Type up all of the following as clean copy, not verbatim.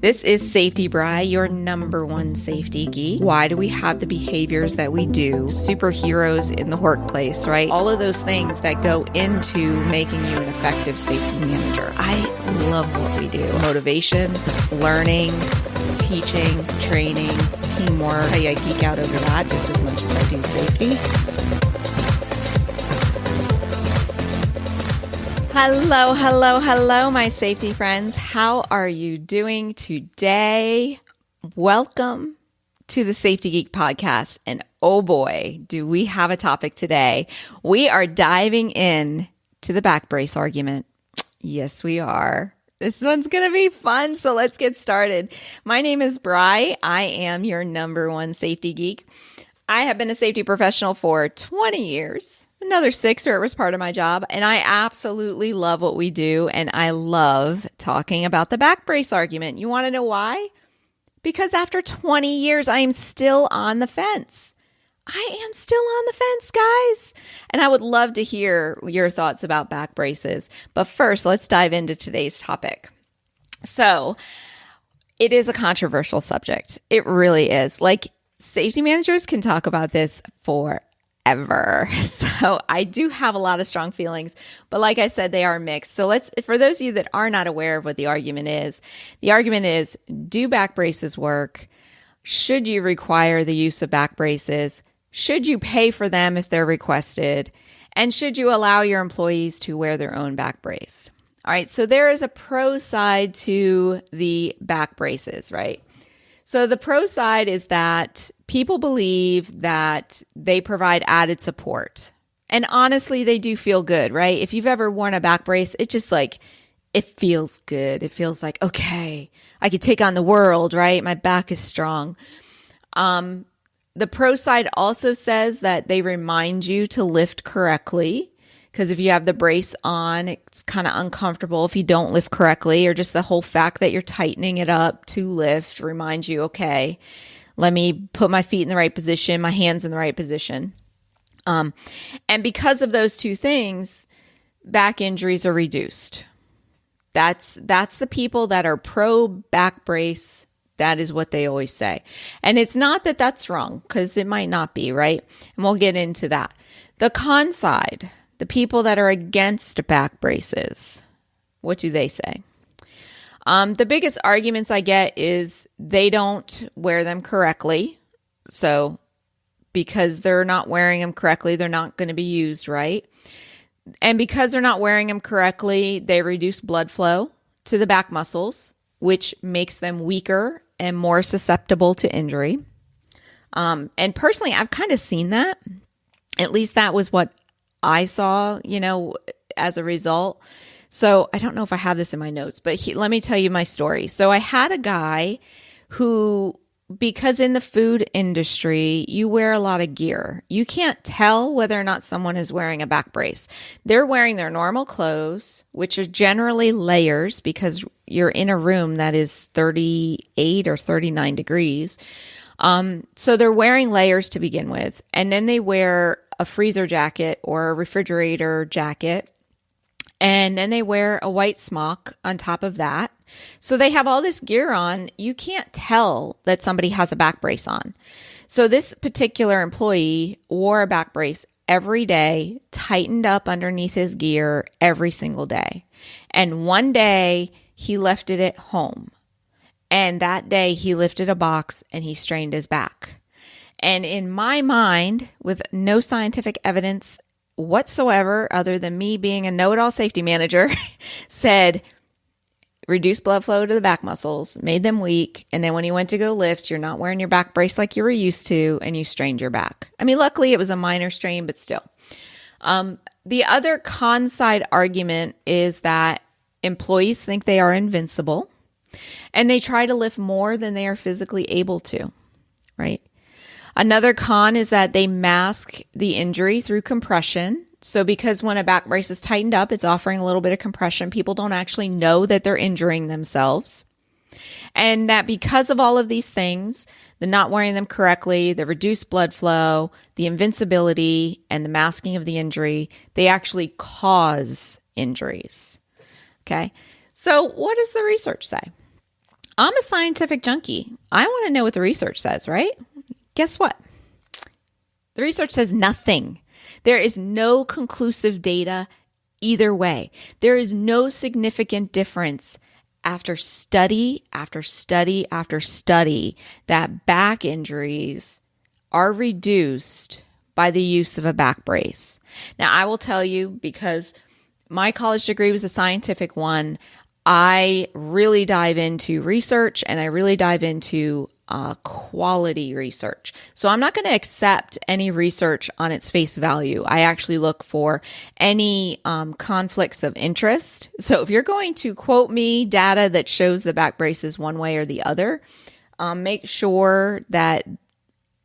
This is Safety Bri, your number one safety geek. Why do we have the behaviors that we do? Superheroes in the workplace, right? All of those things that go into making you an effective safety manager. I love what we do. Motivation, learning, teaching, training, teamwork. I geek out over that just as much as I do safety. Hello, my safety friends. How are you doing today? Welcome to the Safety Geek podcast. And oh boy, do we have a topic today. We are diving in to the back brace argument. Yes, we are. This one's going to be fun. So let's get started. My name is Bri. I am your number one safety geek. I have been a safety professional for 20 years, another 6 where it was part of my job, and I absolutely love what we do, and I love talking about the back brace argument. You want to know why? Because after 20 years, I am still on the fence. I am still on the fence, guys, and I would love to hear your thoughts about back braces. But first, let's dive into today's topic. So, it is a controversial subject. It really is. Safety managers can talk about this forever. So I do have a lot of strong feelings, but like I said, they are mixed. So for those of you that are not aware of what the argument is, do back braces work? Should you require the use of back braces? Should you pay for them if they're requested? And should you allow your employees to wear their own back brace? All right. So there is a pro side to the back braces, right? So the pro side is that people believe that they provide added support. And honestly, they do feel good, right? If you've ever worn a back brace, it feels good. It feels like, okay, I could take on the world, right? My back is strong. The pro side also says that they remind you to lift correctly. Because if you have the brace on, it's kind of uncomfortable if you don't lift correctly, or just the whole fact that you're tightening it up to lift reminds you, okay, let me put my feet in the right position, my hands in the right position. And because of those two things, back injuries are reduced. That's the people that are pro back brace. That is what they always say. And it's not that that's wrong, because it might not be, right? And we'll get into that. The con side, the people that are against back braces, what do they say? The biggest arguments I get is they don't wear them correctly. So because they're not wearing them correctly, they're not going to be used right. And because they're not wearing them correctly, they reduce blood flow to the back muscles, which makes them weaker and more susceptible to injury. And personally, I've kind of seen that. At least that was what I saw, as a result. So I don't know if I have this in my notes, but let me tell you my story. So I had a guy who, because in the food industry, you wear a lot of gear. You can't tell whether or not someone is wearing a back brace. They're wearing their normal clothes, which are generally layers because you're in a room that is 38 or 39 degrees. So they're wearing layers to begin with, and then they wear a freezer jacket or a refrigerator jacket, and then they wear a white smock on top of that. So they have all this gear on. You can't tell that somebody has a back brace on. So this particular employee wore a back brace every day, tightened up underneath his gear every single day. And one day he left it at home. And that day he lifted a box and he strained his back. And in my mind, with no scientific evidence whatsoever, other than me being a know-it-all safety manager, said reduce blood flow to the back muscles, made them weak. And then when you went to go lift, you're not wearing your back brace like you were used to, and you strained your back. I mean, luckily it was a minor strain, but still. The other con side argument is that employees think they are invincible, and they try to lift more than they are physically able to, right? Another con is that they mask the injury through compression. So because when a back brace is tightened up, it's offering a little bit of compression. People don't actually know that they're injuring themselves. And that because of all of these things, the not wearing them correctly, the reduced blood flow, the invincibility, and the masking of the injury, they actually cause injuries. Okay. So what does the research say? I'm a scientific junkie. I want to know what the research says, right? Guess what? The research says nothing. There is no conclusive data either way. There is no significant difference after study after study after study that back injuries are reduced by the use of a back brace. Now, I will tell you, because my college degree was a scientific one, I really dive into research and I really dive into quality research. So I'm not going to accept any research on its face value. I actually look for any conflicts of interest. So if you're going to quote me data that shows the back braces one way or the other, make sure that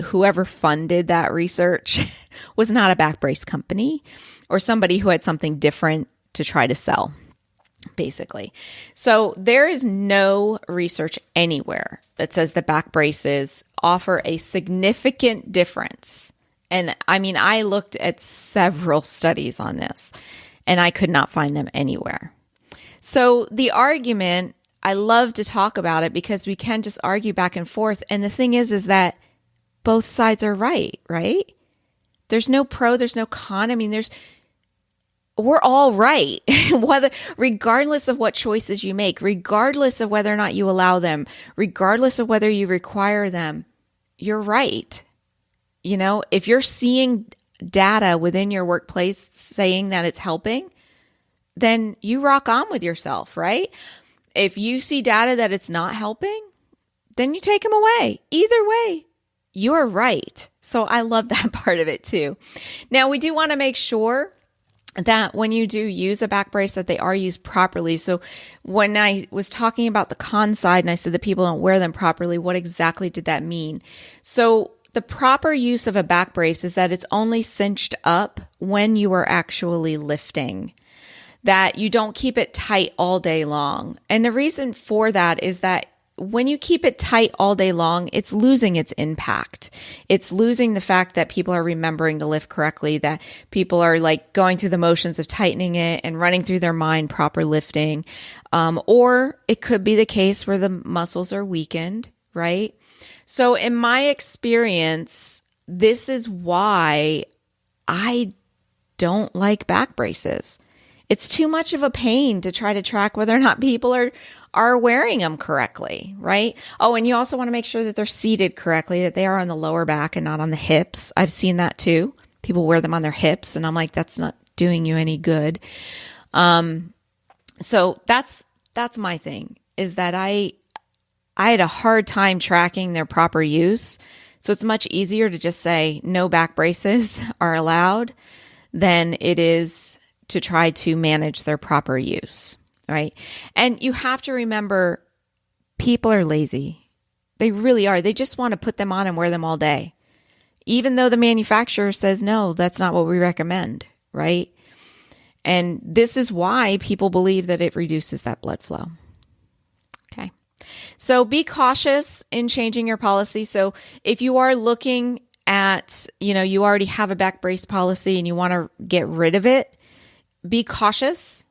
whoever funded that research was not a back brace company or somebody who had something different to try to sell, basically. So there is no research anywhere that says that back braces offer a significant difference. And I mean, I looked at several studies on this and I could not find them anywhere. So the argument, I love to talk about it because we can just argue back and forth. And the thing is that both sides are right? There's no pro, there's no con. I mean, we're all right, regardless of what choices you make, regardless of whether or not you allow them, regardless of whether you require them, you're right. You know, if you're seeing data within your workplace saying that it's helping, then you rock on with yourself, right? If you see data that it's not helping, then you take them away. Either way, you're right. So I love that part of it too. Now, we do want to make sure that when you do use a back brace that they are used properly. So when I was talking about the con side and I said that people don't wear them properly, what exactly did that mean? So the proper use of a back brace is that it's only cinched up when you are actually lifting, that you don't keep it tight all day long. And the reason for that is that when you keep it tight all day long, it's losing its impact. It's losing the fact that people are remembering to lift correctly, that people are like going through the motions of tightening it and running through their mind proper lifting. Or it could be the case where the muscles are weakened, right? So in my experience, this is why I don't like back braces. It's too much of a pain to try to track whether or not people are wearing them correctly, right? Oh, and you also want to make sure that they're seated correctly, that they are on the lower back and not on the hips. I've seen that too. People wear them on their hips, and I'm like, that's not doing you any good. So that's my thing, is that I had a hard time tracking their proper use. So it's much easier to just say no back braces are allowed than it is to try to manage their proper use, right? And you have to remember, people are lazy. They really are. They just want to put them on and wear them all day, even though the manufacturer says, no, that's not what we recommend, right? And this is why people believe that it reduces that blood flow. Okay. So be cautious in changing your policy. So if you are looking at, you already have a back brace policy and you want to get rid of it, be cautious,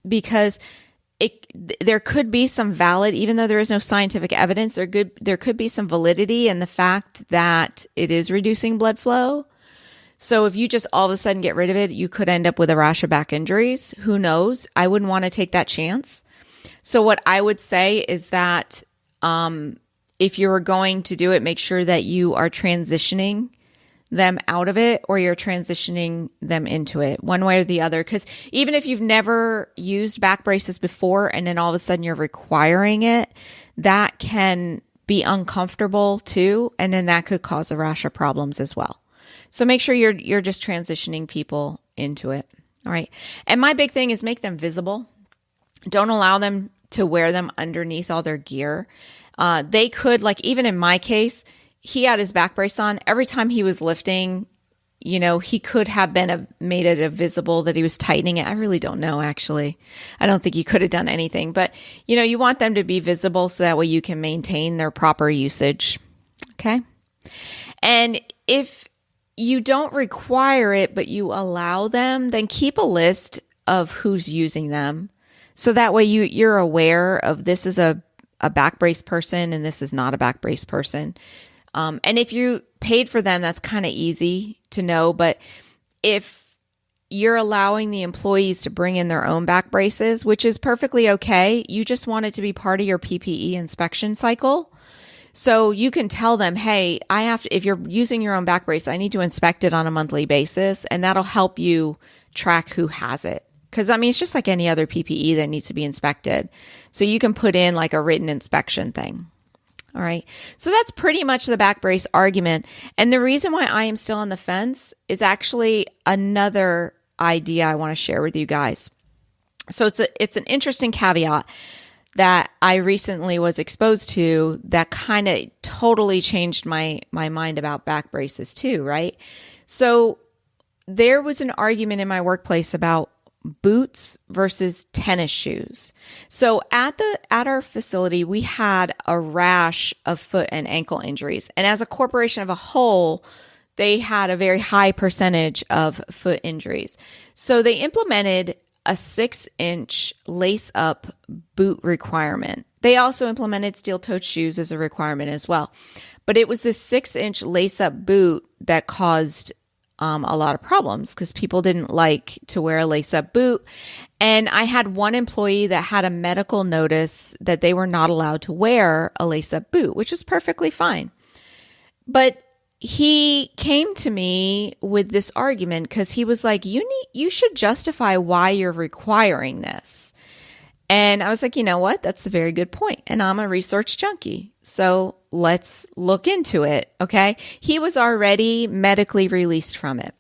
because there could be some valid, even though there is no scientific evidence, there could be some validity in the fact that it is reducing blood flow. So if you just all of a sudden get rid of it, you could end up with a rash of back injuries. Who knows? I wouldn't want to take that chance. So what I would say is that if you're going to do it, make sure that you are transitioning them out of it, or you're transitioning them into it, one way or the other. Because even if you've never used back braces before and then all of a sudden you're requiring it, that can be uncomfortable too. And then that could cause a rash of problems as well. So make sure you're just transitioning people into it. All right. And my big thing is make them visible. Don't allow them to wear them underneath all their gear. They could, like, even in my case, he had his back brace on. Every time he was lifting, he could have made it visible that he was tightening it. I really don't know, actually. I don't think he could have done anything. But, you want them to be visible so that way you can maintain their proper usage. Okay? And if you don't require it, but you allow them, then keep a list of who's using them. So that way you're aware of, this is a a back brace person and this is not a back brace person. And if you paid for them, that's kind of easy to know. But if you're allowing the employees to bring in their own back braces, which is perfectly okay, you just want it to be part of your PPE inspection cycle. So you can tell them, hey, if you're using your own back brace, I need to inspect it on a monthly basis. And that'll help you track who has it. Because, it's just like any other PPE that needs to be inspected. So you can put in like a written inspection thing. All right. So that's pretty much the back brace argument. And the reason why I am still on the fence is actually another idea I want to share with you guys. So it's an interesting caveat that I recently was exposed to that kind of totally changed my mind about back braces too, right? So there was an argument in my workplace about boots versus tennis shoes. So at our facility, we had a rash of foot and ankle injuries. And as a corporation of a whole, they had a very high percentage of foot injuries. So they implemented a 6-inch lace-up boot requirement. They also implemented steel-toed shoes as a requirement as well. But it was this 6-inch lace-up boot that caused a lot of problems because people didn't like to wear a lace-up boot. And I had one employee that had a medical notice that they were not allowed to wear a lace-up boot, which was perfectly fine. But he came to me with this argument because he was like, you should justify why you're requiring this. And I was like, you know what? That's a very good point. And I'm a research junkie. So let's look into it. Okay. He was already medically released from it.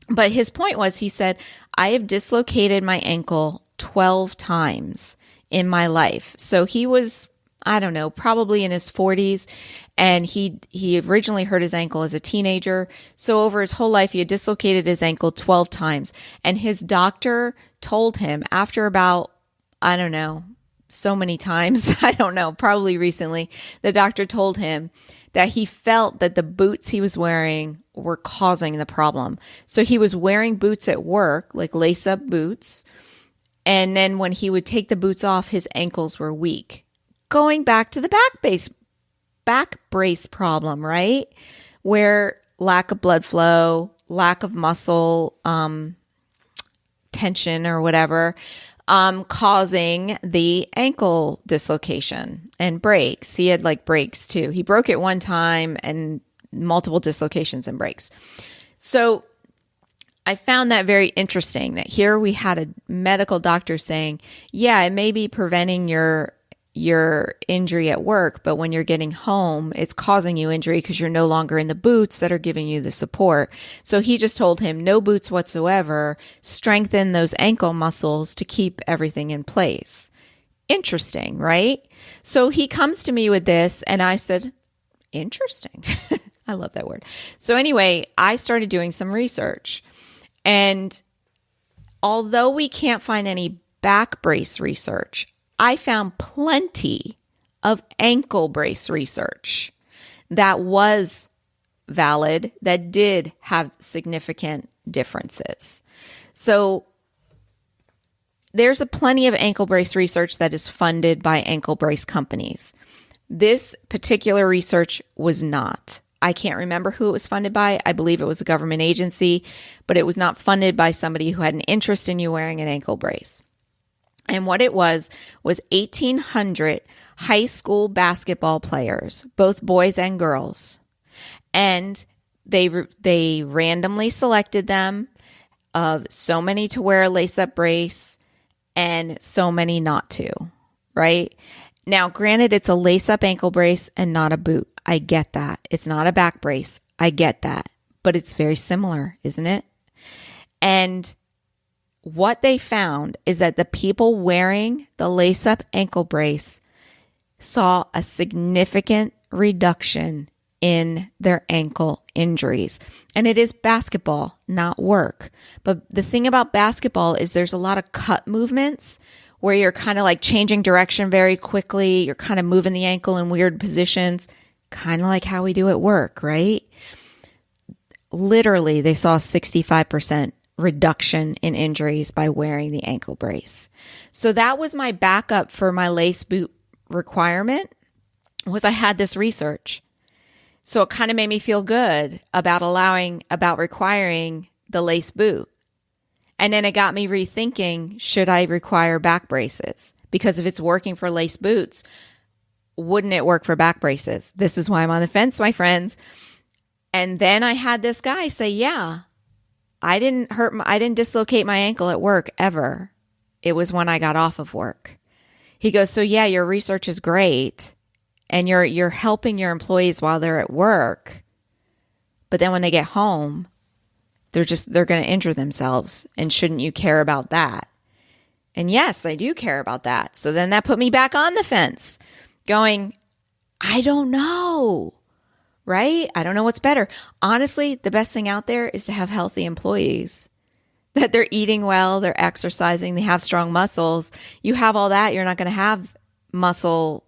But his point was, he said, I have dislocated my ankle 12 times in my life. So he was, I don't know, probably in his 40s. And he originally hurt his ankle as a teenager. So over his whole life, he had dislocated his ankle 12 times. And his doctor told him after about, I don't know, so many times, I don't know, probably recently, the doctor told him that he felt that the boots he was wearing were causing the problem. So he was wearing boots at work, like lace-up boots. And then when he would take the boots off, his ankles were weak. Going back to the back brace problem, right? Where lack of blood flow, lack of muscle tension or whatever, causing the ankle dislocation and breaks. He had like breaks too. He broke it one time and multiple dislocations and breaks. So I found that very interesting that here we had a medical doctor saying, yeah, it may be preventing your injury at work, but when you're getting home, it's causing you injury because you're no longer in the boots that are giving you the support. So he just told him no boots whatsoever, strengthen those ankle muscles to keep everything in place. Interesting, right? So he comes to me with this and I said, interesting. I love that word. So anyway, I started doing some research, and although we can't find any back brace research, I found plenty of ankle brace research that was valid, that did have significant differences. So there's plenty of ankle brace research that is funded by ankle brace companies. This particular research was not. I can't remember who it was funded by. I believe it was a government agency, but it was not funded by somebody who had an interest in you wearing an ankle brace. And what it was 1,800 high school basketball players, both boys and girls. And they randomly selected them of so many to wear a lace-up brace and so many not to, right? Now, granted, it's a lace-up ankle brace and not a boot. I get that. It's not a back brace. I get that. But it's very similar, isn't it? And what they found is that the people wearing the lace-up ankle brace saw a significant reduction in their ankle injuries. And it is basketball, not work. But the thing about basketball is there's a lot of cut movements where you're kind of like changing direction very quickly. You're kind of moving the ankle in weird positions, kind of like how we do at work, right? Literally, they saw 65% reduction in injuries by wearing the ankle brace. So that was my backup for my lace boot requirement was I had this research. So it kind of made me feel good about requiring the lace boot. And then it got me rethinking, should I require back braces? Because if it's working for lace boots, wouldn't it work for back braces? This is why I'm on the fence, my friends. And then I had this guy say, yeah, I didn't dislocate my ankle at work ever. It was when I got off of work. He goes, so yeah, your research is great and you're helping your employees while they're at work. But then when they get home, they're going to injure themselves. And shouldn't you care about that? And yes, I do care about that. So then that put me back on the fence going, I don't know, right? I don't know what's better. Honestly, the best thing out there is to have healthy employees, that they're eating well, they're exercising, they have strong muscles. You have all that, you're not going to have muscular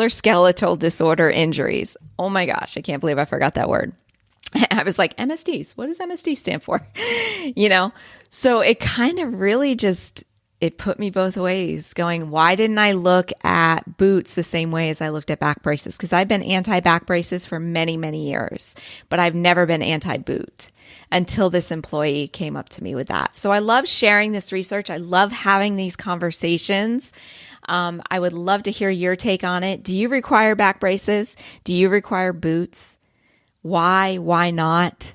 skeletal disorder injuries. Oh my gosh, I can't believe I forgot that word. I was like, MSDs, what does MSD stand for? So it kind of really it put me both ways going, why didn't I look at boots the same way as I looked at back braces? Because I've been anti-back braces for many, many years, but I've never been anti-boot until this employee came up to me with that. So I love sharing this research. I love having these conversations. I would love to hear your take on it. Do you require back braces? Do you require boots? Why? Why not?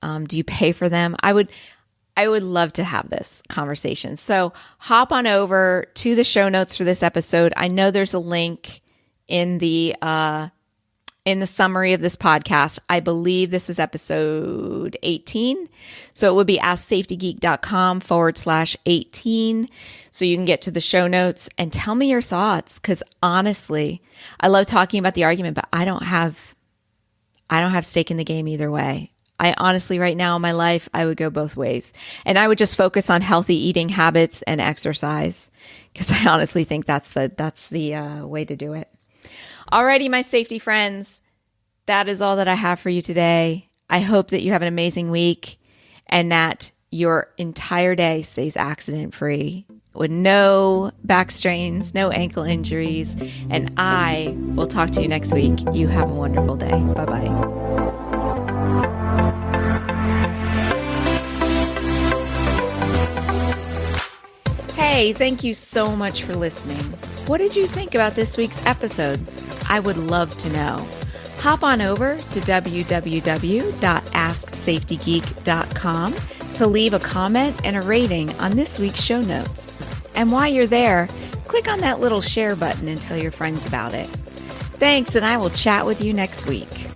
Do you pay for them? I would love to have this conversation. So hop on over to the show notes for this episode. I know there's a link in the summary of this podcast. I believe this is episode 18. So it would be AskSafetyGeek.com/18. So you can get to the show notes and tell me your thoughts. Because honestly, I love talking about the argument, but I don't have stake in the game either way. I honestly, right now in my life, I would go both ways. And I would just focus on healthy eating habits and exercise, because I honestly think that's the way to do it. Alrighty, my safety friends, that is all that I have for you today. I hope that you have an amazing week and that your entire day stays accident-free with no back strains, no ankle injuries. And I will talk to you next week. You have a wonderful day. Bye-bye. Hey, thank you so much for listening. What did you think about this week's episode? I would love to know. Hop on over to www.asksafetygeek.com to leave a comment and a rating on this week's show notes. And while you're there, click on that little share button and tell your friends about it. Thanks, and I will chat with you next week.